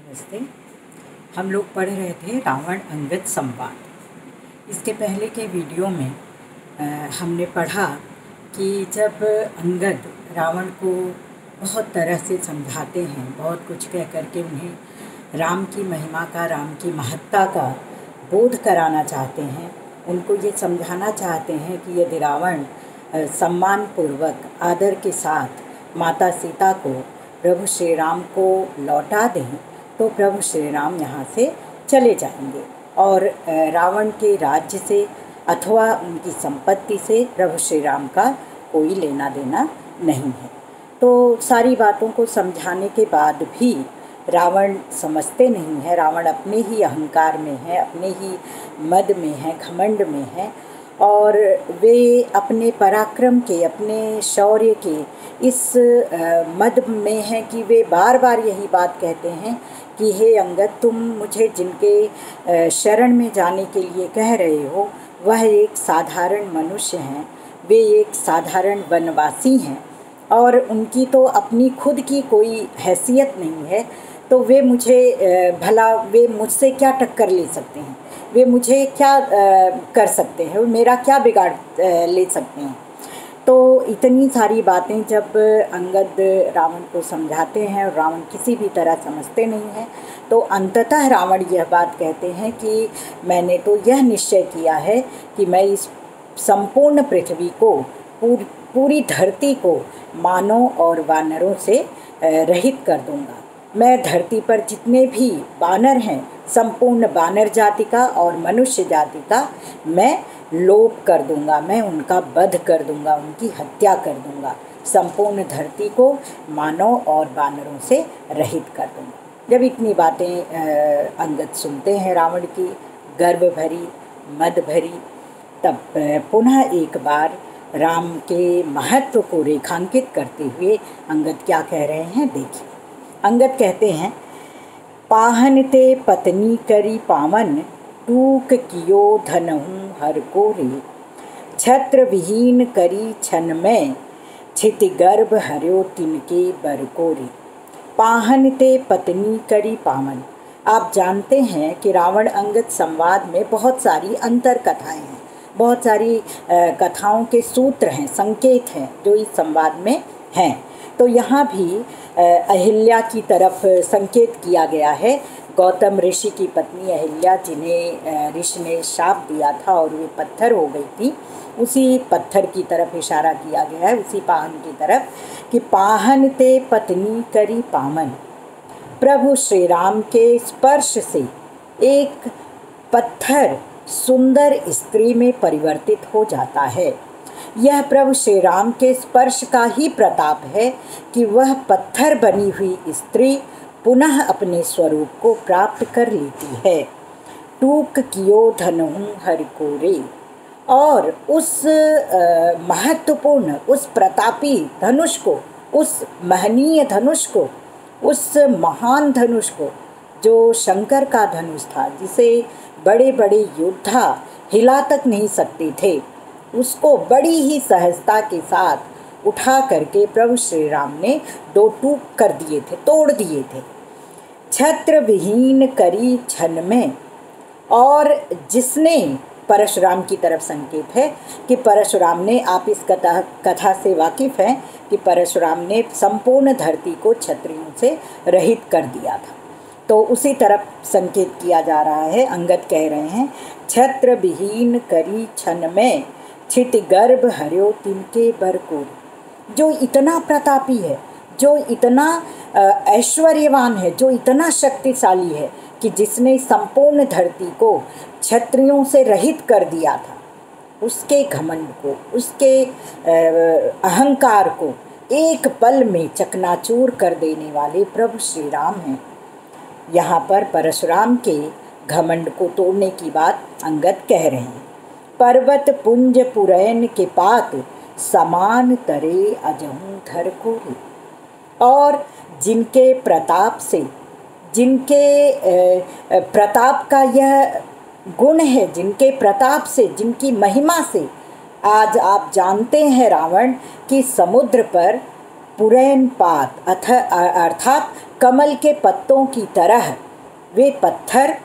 नमस्ते। हम लोग पढ़ रहे थे रावण अंगद संवाद। इसके पहले के वीडियो में हमने पढ़ा कि जब अंगद रावण को बहुत तरह से समझाते हैं, बहुत कुछ कह करके उन्हें राम की महिमा का, राम की महत्ता का बोध कराना चाहते हैं, उनको ये समझाना चाहते हैं कि यदि रावण सम्मानपूर्वक आदर के साथ माता सीता को, प्रभु श्री राम को लौटा दें तो प्रभु श्री राम यहाँ से चले जाएंगे और रावण के राज्य से अथवा उनकी संपत्ति से प्रभु श्री राम का कोई लेना देना नहीं है। तो सारी बातों को समझाने के बाद भी रावण समझते नहीं है। रावण अपने ही अहंकार में है, अपने ही मद में है, घमंड में है और वे अपने पराक्रम के, अपने शौर्य के इस मद में हैं कि वे बार बार यही बात कहते हैं कि हे अंगद, तुम मुझे जिनके शरण में जाने के लिए कह रहे हो वह एक साधारण मनुष्य हैं, वे एक साधारण वनवासी हैं और उनकी तो अपनी खुद की कोई हैसियत नहीं है, तो वे मुझे भला वे मुझसे क्या टक्कर ले सकते हैं, वे मुझे क्या कर सकते हैं, वो मेरा क्या बिगाड़ ले सकते हैं। तो इतनी सारी बातें जब अंगद रावण को समझाते हैं और रावण किसी भी तरह समझते नहीं हैं, तो अंततः रावण यह बात कहते हैं कि मैंने तो यह निश्चय किया है कि मैं इस संपूर्ण पृथ्वी को, पूरी धरती को मानव और वानरों से रहित कर दूंगा। मैं धरती पर जितने भी वानर हैं, संपूर्ण वानर जाति का और मनुष्य जाति का मैं लोप कर दूंगा, मैं उनका वध कर दूंगा, उनकी हत्या कर दूंगा, संपूर्ण धरती को मानव और वानरों से रहित कर दूंगा। जब इतनी बातें अंगद सुनते हैं रावण की गर्व भरी, मद भरी, तब पुनः एक बार राम के महत्व को रेखांकित करते हुए अंगद क्या कह रहे हैं देखिए। अंगद कहते हैं, पाहन ते पत्नी करी पावन, टूक कियो धनहु हर को रे, छत्र विहीन करी छन में, छिति गर्भ हर्यो तिनके बर को रे। पाहन ते पत्नी करी पावन। आप जानते हैं कि रावण अंगद संवाद में बहुत सारी अंतर कथाएँ हैं, बहुत सारी कथाओं के सूत्र हैं, संकेत हैं जो इस संवाद में हैं। तो यहाँ भी अहिल्या की तरफ संकेत किया गया है। गौतम ऋषि की पत्नी अहिल्या, जिन्हें ऋषि ने शाप दिया था और वे पत्थर हो गई थी, उसी पत्थर की तरफ इशारा किया गया है, उसी पाहन की तरफ कि पाहन ते पत्नी करी पावन। प्रभु श्री राम के स्पर्श से एक पत्थर सुंदर स्त्री में परिवर्तित हो जाता है। यह प्रभु श्री राम के स्पर्श का ही प्रताप है कि वह पत्थर बनी हुई स्त्री पुनः अपने स्वरूप को प्राप्त कर लेती है। टूक कियो धनहु हर को रे। और उस महत्वपूर्ण, उस प्रतापी धनुष को, उस महनीय धनुष को, उस महान धनुष को जो शंकर का धनुष था, जिसे बड़े बड़े योद्धा हिला तक नहीं सकते थे, उसको बड़ी ही सहजता के साथ उठा करके प्रभु श्री राम ने दो टूक कर दिए थे, तोड़ दिए थे। छत्र विहीन करी छन में। और जिसने, परशुराम की तरफ संकेत है कि परशुराम ने, आप इस कथा से वाकिफ़ हैं कि परशुराम ने संपूर्ण धरती को क्षत्रियों से रहित कर दिया था, तो उसी तरफ संकेत किया जा रहा है। अंगद कह रहे हैं, छत्र विहीन करी छन में, छिति गर्भ हर्यो तिनके बर को। जो इतना प्रतापी है, जो इतना ऐश्वर्यवान है, जो इतना शक्तिशाली है कि जिसने संपूर्ण धरती को क्षत्रियों से रहित कर दिया था, उसके घमंड को, उसके अहंकार को एक पल में चकनाचूर कर देने वाले प्रभु श्री राम हैं। यहाँ पर परशुराम के घमंड को तोड़ने की बात अंगद कह रहे हैं। पर्वत पुंज पुरैन के पात, समान तरे अजहूं धर को रे। और जिनके प्रताप से, जिनके प्रताप का यह गुण है, जिनके प्रताप से, जिनकी महिमा से आज आप जानते हैं रावण कि समुद्र पर पुरैन पात अर्थात कमल के पत्तों की तरह वे पत्थर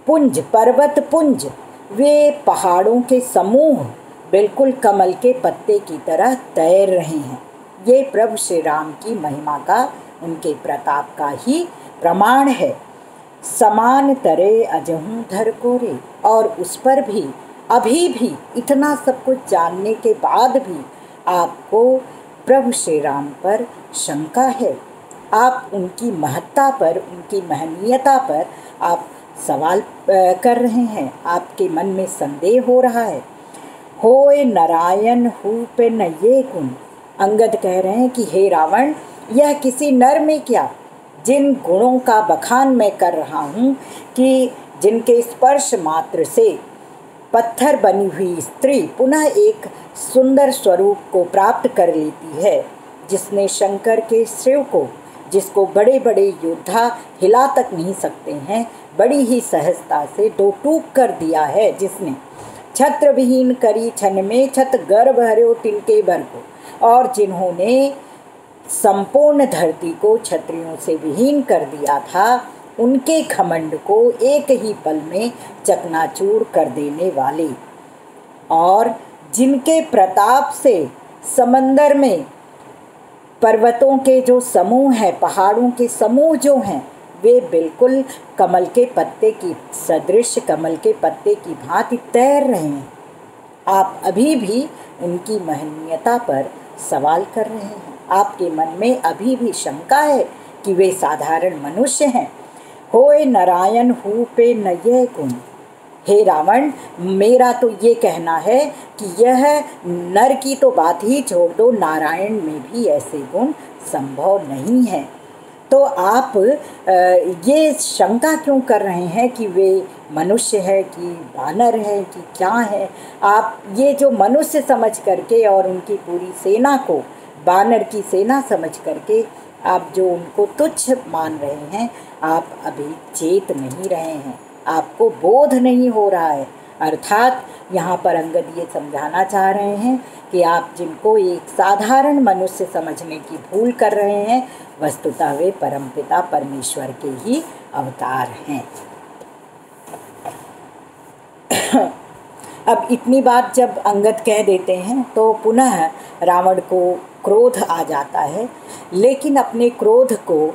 पुंज, पर्वत पुंज, वे पहाड़ों के समूह बिल्कुल कमल के पत्ते की तरह तैर रहे हैं। ये प्रभु श्री राम की महिमा का, उनके प्रताप का ही प्रमाण है। समान तरे अजहूं धर को रे, और उस पर भी अभी भी इतना सब कुछ जानने के बाद भी आपको प्रभु श्री राम पर शंका है। आप उनकी महत्ता पर, उनकी महनीयता पर आप सवाल कर रहे हैं, आपके मन में संदेह हो रहा है। होए नारायण हु पे न ये गुण, अंगद कह रहे हैं कि हे रावण, यह किसी नर में क्या, जिन गुणों का बखान मैं कर रहा हूँ कि जिनके स्पर्श मात्र से पत्थर बनी हुई स्त्री पुनः एक सुंदर स्वरूप को प्राप्त कर लेती है, जिसने शंकर के शिव को, जिसको बड़े बड़े योद्धा हिला तक नहीं सकते हैं, बड़ी ही सहजता से दो टूक कर दिया है, जिसने छत्र विहीन करी छन में छत गर्भ हर्यो तिनके बर को, और जिन्होंने संपूर्ण धरती को क्षत्रियों से विहीन कर दिया था, उनके घमंड को एक ही पल में चकनाचूर कर देने वाले, और जिनके प्रताप से समंदर में पर्वतों के जो समूह हैं, पहाड़ों के समूह जो हैं, वे बिल्कुल कमल के पत्ते की सदृश, कमल के पत्ते की भांति तैर रहे हैं। आप अभी भी उनकी महनीयता पर सवाल कर रहे हैं। आपके मन में अभी भी शंका है कि वे साधारण मनुष्य हैं। होए नारायण हु पे न ये गुण, हे रावण, मेरा तो ये कहना है कि यह नर की तो बात ही छोड़ दो, नारायण में भी ऐसे गुण संभव नहीं है। तो आप ये शंका क्यों कर रहे हैं कि वे मनुष्य है कि वानर है कि क्या है? आप ये जो मनुष्य समझ करके और उनकी पूरी सेना को वानर की सेना समझ करके आप जो उनको तुच्छ मान रहे हैं, आप अभी चेत नहीं रहे हैं, आपको बोध नहीं हो रहा है। अर्थात यहाँ पर अंगद ये समझाना चाह रहे हैं कि आप जिनको एक साधारण मनुष्य समझने की भूल कर रहे हैं, वस्तुतः वे परमपिता परमेश्वर के ही अवतार हैं। अब इतनी बात जब अंगद कह देते हैं तो पुनः रावण को क्रोध आ जाता है, लेकिन अपने क्रोध को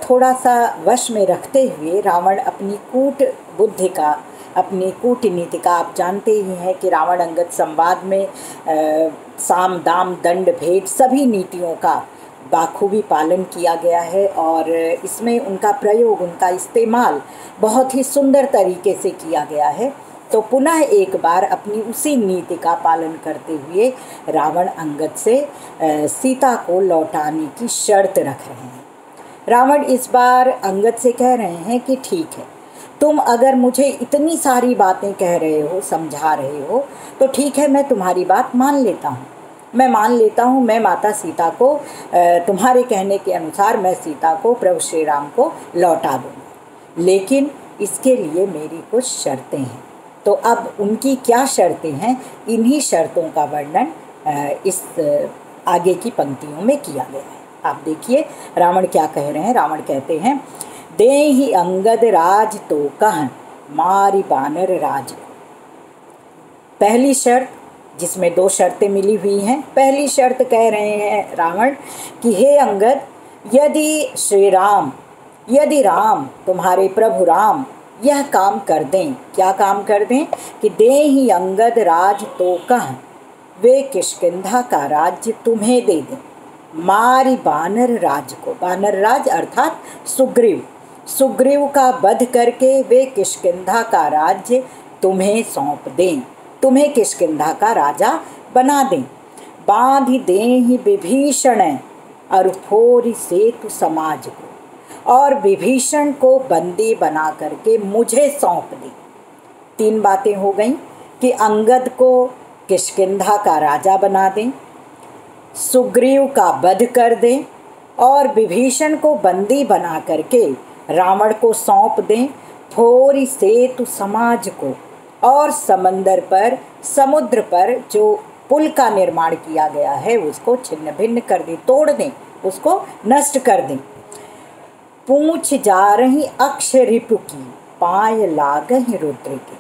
थोड़ा सा वश में रखते हुए रावण अपनी कूट बुद्धि का, अपनी कूटनीति का, आप जानते ही हैं कि रावण अंगद संवाद में साम दाम दंड भेद सभी नीतियों का बाखूबी पालन किया गया है, और इसमें उनका प्रयोग, उनका इस्तेमाल बहुत ही सुंदर तरीके से किया गया है। तो पुनः एक बार अपनी उसी नीति का पालन करते हुए रावण अंगद से सीता को लौटाने की शर्त रख रहे हैं। रावण इस बार अंगद से कह रहे हैं कि ठीक है, तुम अगर मुझे इतनी सारी बातें कह रहे हो, समझा रहे हो, तो ठीक है, मैं तुम्हारी बात मान लेता हूँ। मैं मान लेता हूँ, मैं माता सीता को, तुम्हारे कहने के अनुसार मैं सीता को, प्रभु श्री राम को लौटा दूँगा, लेकिन इसके लिए मेरी कुछ शर्तें हैं। तो अब उनकी क्या शर्तें हैं, इन्हीं शर्तों का वर्णन इस आगे की पंक्तियों में किया गया है। आप देखिए रावण क्या कह रहे हैं। रावण कहते हैं, देहि अंगद राज तो कह मारी बानर राज। पहली शर्त, जिसमें दो शर्तें मिली हुई हैं। पहली शर्त कह रहे हैं रावण कि हे अंगद, यदि राम तुम्हारे प्रभु राम यह काम कर दें। क्या काम कर दें? कि देहि अंगद राज तो कह, वे किष्किंधा का राज्य तुम्हें दे दें, मारी बानर राज को, बानर राज अर्थात सुग्रीव का वध करके वे किष्किंधा का राज्य तुम्हें सौंप दें, तुम्हें किष्किंधा का राजा बना दें। बांध देहि विभीषण और फोरी सेतु समाज को, और विभीषण को बंदी बना करके मुझे सौंप दें। तीन बातें हो गईं कि अंगद को किष्किंधा का राजा बना दें, सुग्रीव का वध कर दें, और विभीषण को बंदी बना करके रावण को सौंप दें। फोरी सेतु समाज को, और समुद्र पर जो पुल का निर्माण किया गया है उसको छिन्न भिन्न कर दें, तोड़ दें, उसको नष्ट कर दें। पूछ जा रही अक्षरिप की, पाय लागहि रुद्र के।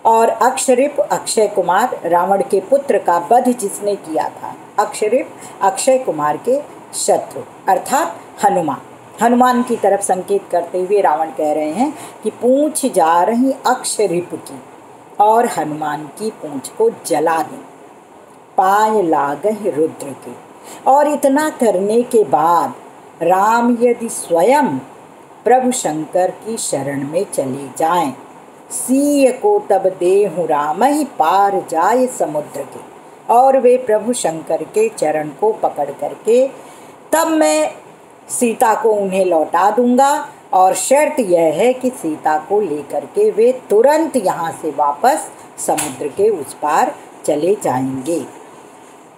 और अक्षरिप अक्षय कुमार, रावण के पुत्र का वध जिसने किया था, अक्षरिप अक्षय कुमार के शत्रु अर्थात हनुमान। हनुमान की तरफ संकेत करते हुए रावण कह रहे हैं कि पूछ जा रही अक्षरिप की, और हनुमान की पूंछ को जला दें, पाय लागहि रुद्र के। और इतना करने के बाद राम यदि स्वयं प्रभु शंकर की शरण में चले जाएं, सीय को तब देहु राम ही पार जाए समुद्र के। और वे प्रभु शंकर के चरण को पकड़ करके तब मैं सीता को उन्हें लौटा दूंगा, और शर्त यह है कि सीता को लेकर के वे तुरंत यहाँ से वापस समुद्र के उस पार चले जाएंगे।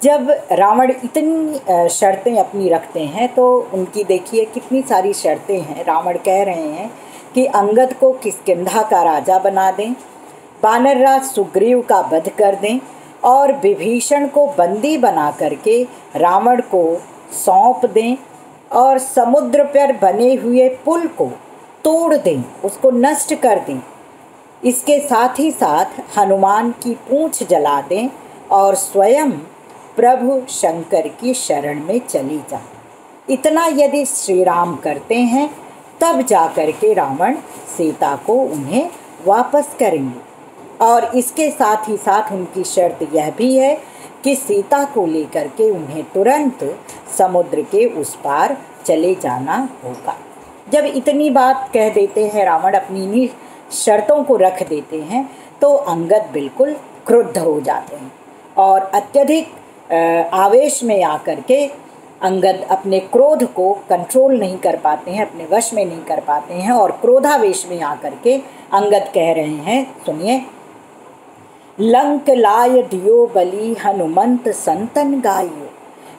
जब रावण इतनी शर्तें अपनी रखते हैं तो उनकी देखिए कितनी सारी शर्तें हैं। रावण कह रहे हैं कि अंगद को किष्किंधा का राजा बना दें, वानरराज सुग्रीव का वध कर दें, और विभीषण को बंदी बना करके रावण को सौंप दें, और समुद्र पर बने हुए पुल को तोड़ दें, उसको नष्ट कर दें। इसके साथ ही साथ हनुमान की पूंछ जला दें और स्वयं प्रभु शंकर की शरण में चली जाए। इतना यदि श्री राम करते हैं तब जा कर के रावण सीता को उन्हें वापस करेंगे। और इसके साथ ही साथ उनकी शर्त यह भी है कि सीता को लेकर के उन्हें तुरंत समुद्र के उस पार चले जाना होगा। जब इतनी बात कह देते हैं रावण, अपनी इन्हीं शर्तों को रख देते हैं, तो अंगद बिल्कुल क्रुद्ध हो जाते हैं और अत्यधिक आवेश में आकर के अंगद अपने क्रोध को कंट्रोल नहीं कर पाते हैं, अपने वश में नहीं कर पाते हैं, और क्रोधावेश में आकर के अंगद कह रहे हैं, सुनिए, लंक लाय दियो बलि हनुमंत संतन गायो।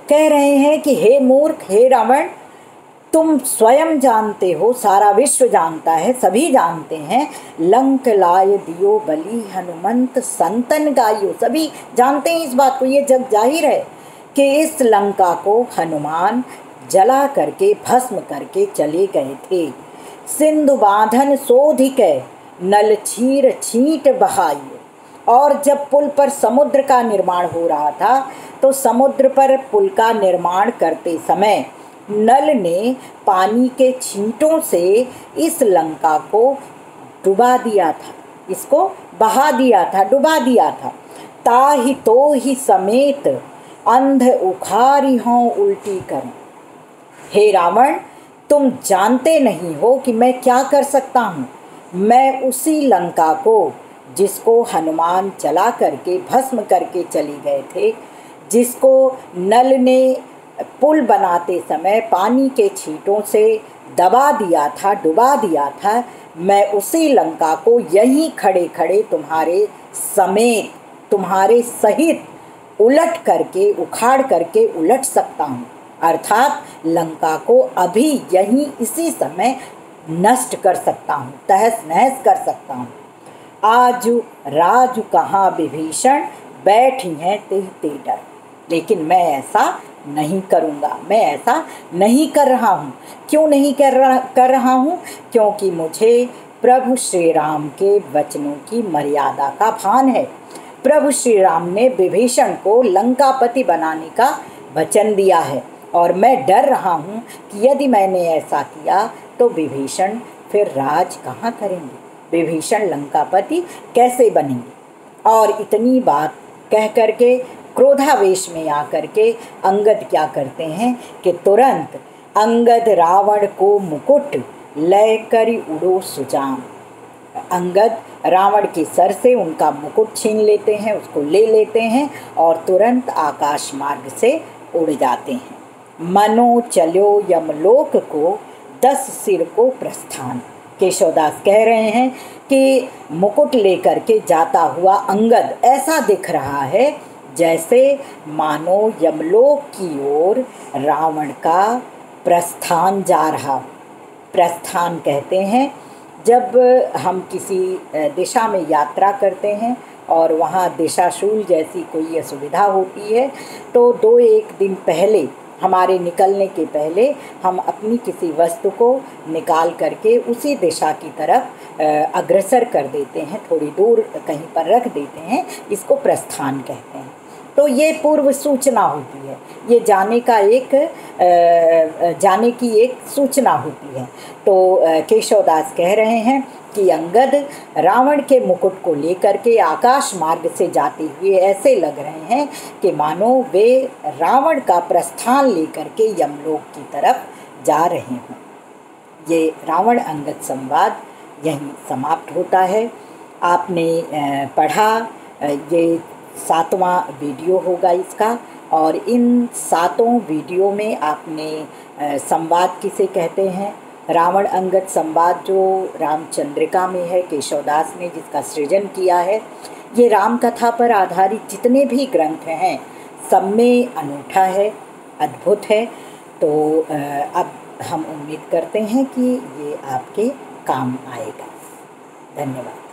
कह रहे हैं कि हे मूर्ख, हे रावण, तुम स्वयं जानते हो, सारा विश्व जानता है, सभी जानते हैं, लंक लाय दियो बलि हनुमंत संतन गायो, सभी जानते हैं इस बात को, ये जग जाहिर है कि इस लंका को हनुमान जला करके भस्म करके चले गए थे। सिंधु बांधन सोधिक नल छीर छींट बहाइयो। और जब पुल पर समुद्र का निर्माण हो रहा था तो समुद्र पर पुल का निर्माण करते समय नल ने पानी के छींटों से इस लंका को डुबा दिया था, इसको बहा दिया था, डुबा दिया था। ताहि तो ही समेत अंध उखारी हों उल्टी कर। हे रावण, तुम जानते नहीं हो कि मैं क्या कर सकता हूँ। मैं उसी लंका को जिसको हनुमान जला करके भस्म करके चले गए थे, जिसको नल ने पुल बनाते समय पानी के छींटों से दबा दिया था, डुबा दिया था, मैं उसी लंका को यहीं खड़े खड़े तुम्हारे समेत, तुम्हारे सहित उलट करके, उखाड़ करके उलट सकता हूँ। अर्थात लंका को अभी यहीं इसी समय नष्ट कर सकता हूँ, तहस नहस कर सकता हूँ। आजु राजु कहाँ विभीषण बैठी हैं ते डर। लेकिन मैं ऐसा नहीं करूँगा, मैं ऐसा नहीं कर रहा हूँ। क्यों नहीं कर रहा हूँ? क्योंकि मुझे प्रभु श्री राम के वचनों की मर्यादा का भान है। प्रभु श्री राम ने विभीषण को लंकापति बनाने का वचन दिया है, और मैं डर रहा हूँ कि यदि मैंने ऐसा किया तो विभीषण फिर राज कहाँ करेंगे, विभीषण लंकापति कैसे बनेंगे। और इतनी बात कह करके क्रोधावेश में आकर के अंगद क्या करते हैं कि तुरंत अंगद रावण को मुकुट लय करी उड़ो सुजान। अंगद रावण के सर से उनका मुकुट छीन लेते हैं, उसको ले लेते हैं और तुरंत आकाश मार्ग से उड़ जाते हैं। मनो चलो यमलोक को 10 सिर को प्रस्थान। केशवदास कह रहे हैं कि मुकुट लेकर के जाता हुआ अंगद ऐसा दिख रहा है जैसे मानो यमलोक की ओर रावण का प्रस्थान जा रहा। प्रस्थान कहते हैं जब हम किसी दिशा में यात्रा करते हैं और वहाँ दिशाशूल जैसी कोई असुविधा होती है तो 2-1 दिन पहले हमारे निकलने के पहले हम अपनी किसी वस्तु को निकाल करके उसी दिशा की तरफ अग्रसर कर देते हैं, थोड़ी दूर कहीं पर रख देते हैं, इसको प्रस्थान कहते हैं। तो ये पूर्व सूचना होती है, ये जाने की एक सूचना होती है। तो केशवदास कह रहे हैं कि अंगद रावण के मुकुट को लेकर के आकाश मार्ग से जाते हुए ऐसे लग रहे हैं कि मानो वे रावण का प्रस्थान लेकर के यमलोक की तरफ जा रहे हों। ये रावण अंगद संवाद यहीं समाप्त होता है। आपने पढ़ा, ये 7वां वीडियो होगा इसका, और इन 7 वीडियो में आपने संवाद किसे कहते हैं, रावण अंगद संवाद जो रामचंद्रिका में है, केशवदास ने जिसका सृजन किया है, ये राम कथा पर आधारित जितने भी ग्रंथ हैं सब में अनूठा है, अद्भुत है। तो अब हम उम्मीद करते हैं कि ये आपके काम आएगा। धन्यवाद।